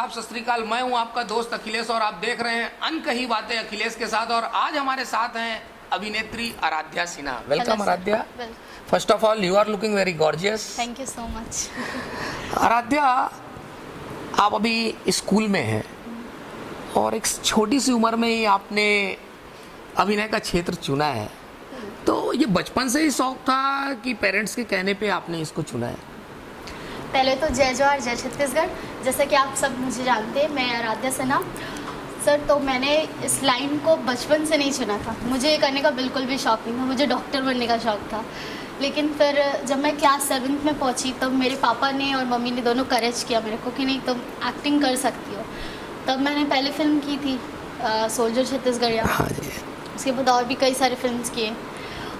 आदाब, सत श्री अकाल। मैं हूं आपका दोस्त अखिलेश और आप देख रहे हैं अनकही बातें अखिलेश के साथ। और आज हमारे साथ हैं अभिनेत्री Aaradhya Sinha. Welcome Aaradhya. First of all you are looking very gorgeous. Thank you so much. Aaradhya, आप अभी स्कूल में हैं और एक छोटी सी उम्र में ही आपने अभिनय का क्षेत्र चुना है, तो ये बचपन से ही शौक था कि पेरेंट्स के कहने पे आपने इसको चुना है? पहले तो जय जवाहर जय छत्तीसगढ़। जैसे कि आप सब मुझे जानते हैं, मैं आराध्या सिन्हा सर। तो मैंने इस लाइन को बचपन से नहीं चुना था, मुझे ये करने का बिल्कुल भी शौक नहीं था, मुझे डॉक्टर बनने का शौक था। लेकिन फिर जब मैं क्लास 7th में पहुंची तब मेरे पापा ने और मम्मी ने दोनों करेज किया मेरे को कि नहीं तुम एक्टिंग कर सकती हो। तब मैंने पहले फिल्म की थी सोल्जर छत्तीसगढ़िया। हाँ जी। उसके बाद और भी कई सारे फिल्म्स किए।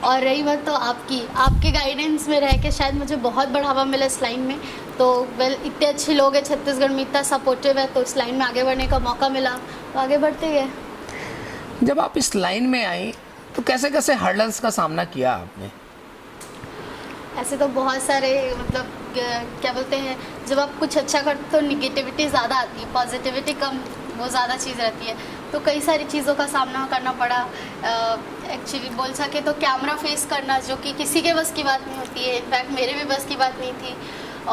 और रही बात तो आपके गाइडेंस में रह के शायद मुझे बहुत बढ़ावा मिला इस लाइन में। तो वेल, इतने अच्छे लोग हैं छत्तीसगढ़ में, इतना सपोर्टिव है, तो इस लाइन में आगे बढ़ने का मौका मिला तो आगे बढ़ते गए। जब आप इस लाइन में आई तो कैसे कैसे हर्डल्स का सामना किया आपने? ऐसे तो बहुत सारे, मतलब क्या बोलते हैं, जब आप कुछ अच्छा करते तो निगेटिविटी ज़्यादा आती है, पॉजिटिविटी कम, वो ज़्यादा चीज़ रहती है। तो कई सारी चीज़ों का सामना करना पड़ा। एक्चुअली बोल सके तो कैमरा फेस करना, जो कि किसी के बस की बात नहीं होती है, इनफैक्ट मेरे भी बस की बात नहीं थी।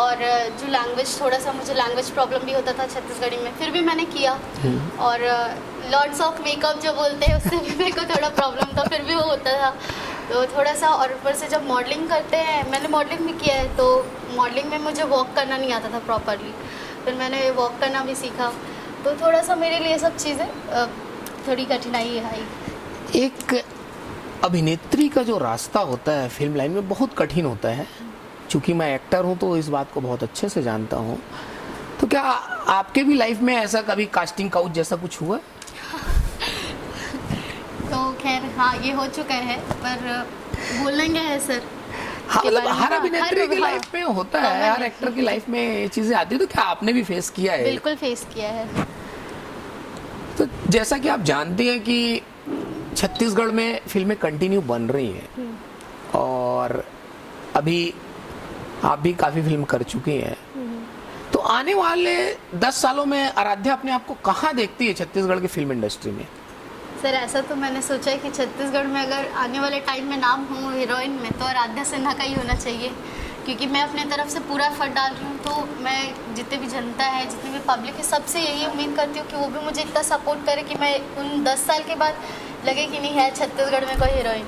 और जो लैंग्वेज, थोड़ा सा मुझे लैंग्वेज प्रॉब्लम भी होता था छत्तीसगढ़ी में, फिर भी मैंने किया। और लॉर्ड्स ऑफ मेकअप जो बोलते हैं उससे भी मेरे को थोड़ा प्रॉब्लम था, फिर भी वो होता था तो थोड़ा सा। और ऊपर से जब मॉडलिंग करते हैं, मैंने मॉडलिंग भी किया है, तो मॉडलिंग में मुझे वॉक करना नहीं आता था प्रॉपरली, फिर मैंने वॉक करना भी सीखा। तो थोड़ा सा मेरे लिए सब चीज़ें थोड़ी कठिनाई आई। एक अभिनेत्री का जो रास्ता होता है फिल्म लाइन में बहुत कठिन होता है। चूंकि मैं एक्टर हूं तो इस बात को बहुत अच्छे से जानता हूं। तो क्या आपके भी लाइफ में ऐसा कभी कास्टिंग काउच जैसा कुछ हुआ? तो खैर हाँ, ये हो चुका है, पर बोलेंगे है सर। हाँ, मतलब हर अभिनेत्री की लाइफ में होता है, हर एक्टर की लाइफ में ये चीजें आती है। तो क्या आपने भी फेस किया है? बिल्कुल फेस किया है। तो जैसा कि आप जानती हैं कि छत्तीसगढ़ में फिल्में कंटिन्यू बन रही हैं और अभी आप भी काफी फिल्म कर चुकी हैं, तो आने वाले 10 सालों में आराध्या अपने आप को कहाँ देखती है छत्तीसगढ़ की फिल्म इंडस्ट्री में? सर ऐसा तो मैंने सोचा है कि छत्तीसगढ़ में अगर आने वाले टाइम में नाम हो हीरोइन में तो आराध्या सिन्हा का ही होना चाहिए, क्योंकि मैं अपने तरफ से पूरा एफर्ट डाल रही हूँ। तो मैं जितने भी जनता है, जितनी भी पब्लिक है, सबसे यही उम्मीद करती हूँ कि वो भी मुझे इतना सपोर्ट करे कि मैं उन 10 साल के बाद लगे कि नहीं है छत्तीसगढ़ में कोई हीरोइन।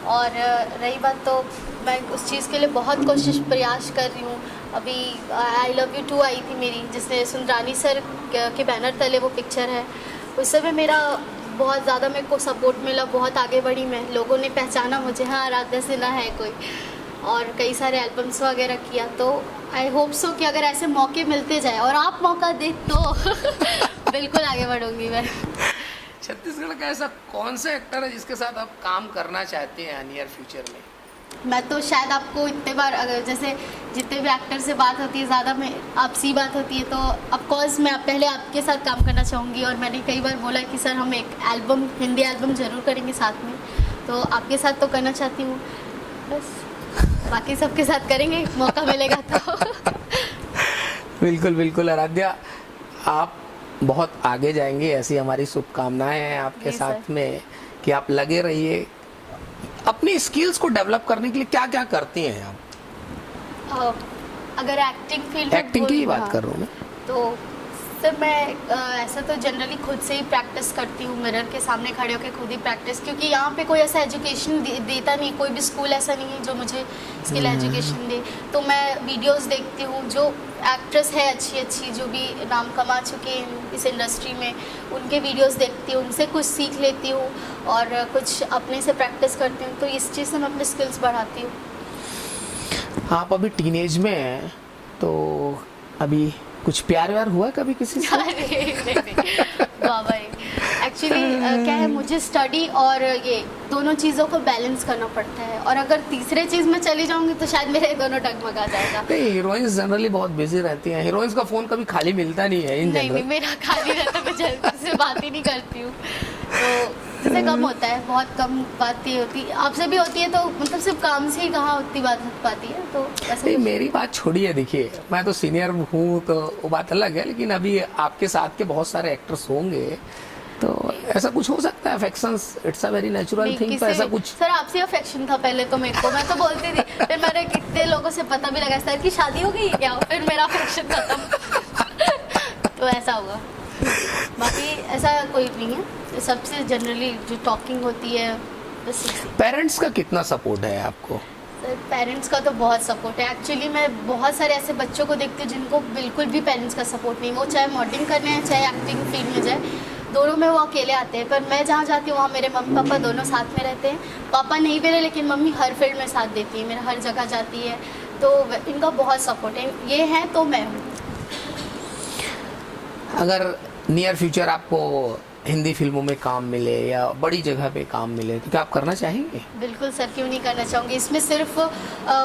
और रही बात, तो मैं उस चीज़ के लिए बहुत कोशिश प्रयास कर रही हूँ। अभी आई लव यू 2 आई थी मेरी, जिसने सुंदरानी सर के बैनर तले वो पिक्चर है, उससे भी मेरा बहुत ज़्यादा मेरे को सपोर्ट मिला, बहुत आगे बढ़ी मैं, लोगों ने पहचाना मुझे, हाँ आराध्या सिन्हा है कोई। और कई सारे एल्बम्स वगैरह किया। तो आई होप सो कि अगर ऐसे मौके मिलते जाए और आप मौका दे तो बिल्कुल आगे बढ़ूंगी मैं। छत्तीसगढ़ का ऐसा कौन सा एक्टर है जिसके साथ आप काम करना चाहते हैं नियर फ्यूचर में? मैं तो शायद आपको इतने बार, अगर जैसे जितने भी एक्टर से बात होती है, ज़्यादा में आपसी बात होती है, तो ऑफकोर्स मैं पहले आपके साथ काम करना चाहूँगी। और मैंने कई बार बोला कि सर हम एक एल्बम, हिंदी एल्बम ज़रूर करेंगे साथ में, तो आपके साथ तो करना चाहती हूँ, बस बाकी सबके साथ करेंगे मौका मिलेगा तो। बिल्कुल बिल्कुल आराध्या, आप बहुत आगे जाएंगे, ऐसी हमारी शुभकामनाएं हैं आपके साथ में कि आप लगे रहिए। अपनी स्किल्स को डेवलप करने के लिए क्या क्या करती हैं आप? अगर एक्टिंग फील्ड, एक्टिंग की ही बात कर रहा हूँ मैं। तो सर मैं ऐसा तो जनरली खुद से ही प्रैक्टिस करती हूँ, मिरर के सामने खड़े होकर खुद ही प्रैक्टिस, क्योंकि यहाँ पे कोई ऐसा एजुकेशन देता नहीं, कोई भी स्कूल ऐसा नहीं है जो मुझे स्किल एजुकेशन दे। तो मैं वीडियोस देखती हूँ, जो एक्ट्रेस है अच्छी अच्छी, जो भी नाम कमा चुके हैं इस इंडस्ट्री में, उनके वीडियोस देखती हूँ, उनसे कुछ सीख लेती हूँ और कुछ अपने से प्रैक्टिस करती हूँ। तो इस चीज़ से मैं अपने स्किल्स बढ़ाती हूँ। आप अभी टीनेज में हैं, तो अभी कुछ प्यार व्यार हुआ कभी किसी से? बाबा, एक्चुअली क्या है, मुझे स्टडी और ये दोनों चीज़ों को बैलेंस करना पड़ता है, और अगर तीसरे चीज़ में चली जाऊंगी तो शायद मेरे दोनों डगमगा जाएगा। नहीं, हीरोइंस जनरली बहुत बिजी रहती हैं, हीरोइंस का फोन कभी खाली मिलता नहीं है इन जनरल। नहीं, मेरा खाली रहता, मैं जल्दी से बात ही नहीं करती हूँ। तो इससे कम होता है, बहुत कम बात ये होती है। आपसे भी होती है तो मतलब सिर्फ काम से ही कहाँ उतनी बात हो पाती है, तो ऐसा नहीं, कुछ- मेरी बात छोड़िए, देखिए मैं तो सीनियर हूँ तो वो बात अलग है, लेकिन अभी आपके साथ के बहुत सारे एक्टर्स होंगे, तो ऐसा कुछ हो सकता है, affections, it's a very natural नहीं, थिंग, तो किसी- ऐसा कुछ। सर आपसे अफेक्शन था पहले तो मेरे को, मैं तो बोलती थी, फिर मैंने कितने लोगों से पता भी लगा सर की शादी हो गई क्या, फिर मेरा अफेक्शन खत्म। तो ऐसा हुआ, बाकी ऐसा कोई नहीं है, सबसे जनरली जो टॉकिंग होती है बस इसी। पेरेंट्स का कितना सपोर्ट है आपको? सर पेरेंट्स का तो बहुत सपोर्ट है। एक्चुअली मैं बहुत सारे ऐसे बच्चों को देखती हूँ जिनको बिल्कुल भी पेरेंट्स का सपोर्ट नहीं, वो चाहे मॉडलिंग करने हैं चाहे एक्टिंग फील्ड में जाए, दोनों में वो अकेले आते हैं। पर मैं जहाँ जाती हूँ वहाँ मेरे मम्मी पापा दोनों साथ में रहते हैं। पापा नहीं भी रहे लेकिन मम्मी हर फील्ड में साथ देती है, मेरा हर जगह जाती है, तो इनका बहुत सपोर्ट है। ये है तो मैं हूँ। अगर नियर फ्यूचर आपको हिंदी फिल्मों में काम मिले या बड़ी जगह पे काम मिले तो क्या आप करना चाहेंगे? बिल्कुल सर, क्यों नहीं करना चाहूँगी। इसमें सिर्फ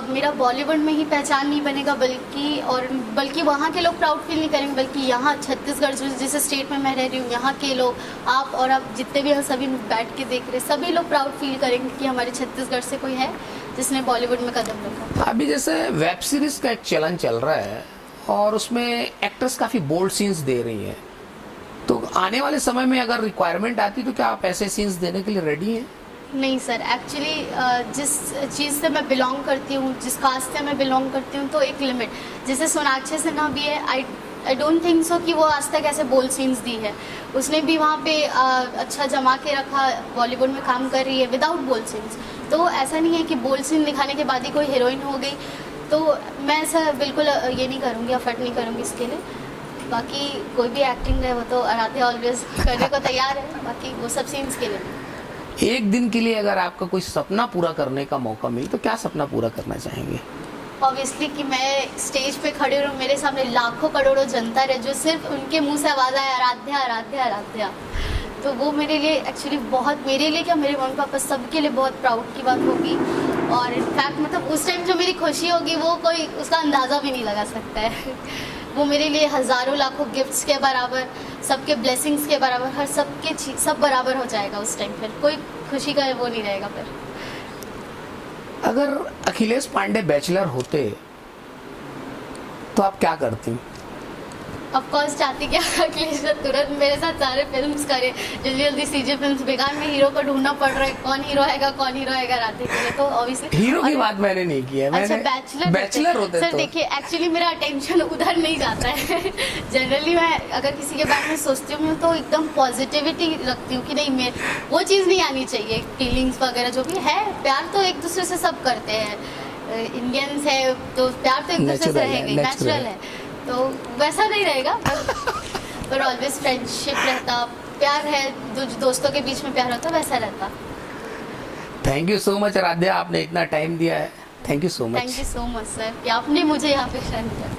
मेरा बॉलीवुड में ही पहचान नहीं बनेगा, बल्कि वहाँ के लोग प्राउड फील नहीं करेंगे, बल्कि यहाँ छत्तीसगढ़ जिस स्टेट में मैं रह रही हूँ, यहाँ के लोग, आप जितने भी हैं सभी बैठ के देख रहे, सभी लोग प्राउड फील करेंगे कि हमारे छत्तीसगढ़ से कोई है जिसने बॉलीवुड में कदम रखा। अभी जैसे वेब सीरीज का एक चलन चल रहा है और उसमें एक्टर्स काफी बोल्ड सीन्स दे रही हैं, तो आने वाले समय में अगर रिक्वायरमेंट आती तो क्या आप ऐसे सीन्स देने के लिए रेडी हैं? नहीं सर, एक्चुअली जिस चीज़ से मैं बिलोंग करती हूँ, जिस कास्ट से मैं बिलोंग करती हूँ, तो एक लिमिट, जैसे सोनाक्षी सिन्हा भी है, आई डोंट थिंक सो कि वो आज तक ऐसे बोल्ड सीन्स दी है। उसने भी वहाँ पे अच्छा जमा के रखा, बॉलीवुड में काम कर रही है विदाउट बोल्ड सीन्स। तो ऐसा नहीं है कि बोल्ड सीन दिखाने के बाद ही कोई हीरोइन हो गई, तो मैं ऐसा बिल्कुल ये नहीं करूँगी, एफर्ट नहीं करूँगी इसके लिए। बाकी कोई भी एक्टिंग है वो तो आराध्या ऑलवेज करने को तैयार है, बाकी वो सब सीन्स के लिए। एक दिन के लिए अगर आपका कोई सपना पूरा करने का मौका मिले तो क्या सपना पूरा करना चाहेंगे? ऑब्वियसली कि मैं स्टेज पे खड़े रहूँ, मेरे सामने लाखों करोड़ों जनता रहे, जो सिर्फ उनके मुंह से आवाज़ आए आराध्या आराध्या आराध्या, तो वो मेरे लिए एक्चुअली बहुत, मेरे लिए क्या, मेरे मम्मी पापा सबके लिए बहुत प्राउड की बात होगी। और इनफैक्ट मतलब उस टाइम जो मेरी खुशी होगी वो कोई उसका अंदाज़ा भी नहीं लगा सकता है। वो मेरे लिए हज़ारों लाखों गिफ्ट्स के बराबर, सबके ब्लेसिंग्स के बराबर, हर सब बराबर हो जाएगा उस टाइम। फिर कोई खुशी का वो नहीं रहेगा। फिर अगर अखिलेश पांडे बैचलर होते तो आप क्या करती? ऑफ कोर्स चाहती क्या अखिलेश तुरंत मेरे साथ सारे फिल्म्स करे, जल्दी जल्दी सीजे फिल्म्स, बेकार में हीरो को ढूंढना पड़ रहा है, कौन हीरो आएगा राधे के लिए, तो ऑब्वियसली हीरो की बात मैंने नहीं की है, अच्छा मैंने बैचलर होते सर तो। देखिए एक्चुअली मेरा अटेंशन उधर नहीं जाता है। जनरली मैं अगर किसी के बारे में सोचती हूँ तो एकदम पॉजिटिविटी रखती हूँ कि नहीं, मैं वो चीज़ नहीं आनी चाहिए, फीलिंग्स वगैरह जो भी है, प्यार तो एक दूसरे से सब करते हैं, इंडियंस है तो प्यार तो एक दूसरे से रहेगा, नेचुरल है, तो वैसा नहीं रहेगा। पर ऑलवेज फ्रेंडशिप रहता, प्यार है, दोस्तों के बीच में प्यार होता, वैसा रहता। Thank you so much Aaradhya, आपने इतना टाइम दिया है, thank you so much. Thank you so much sir कि आपने मुझे यहाँ पे शामिल किया।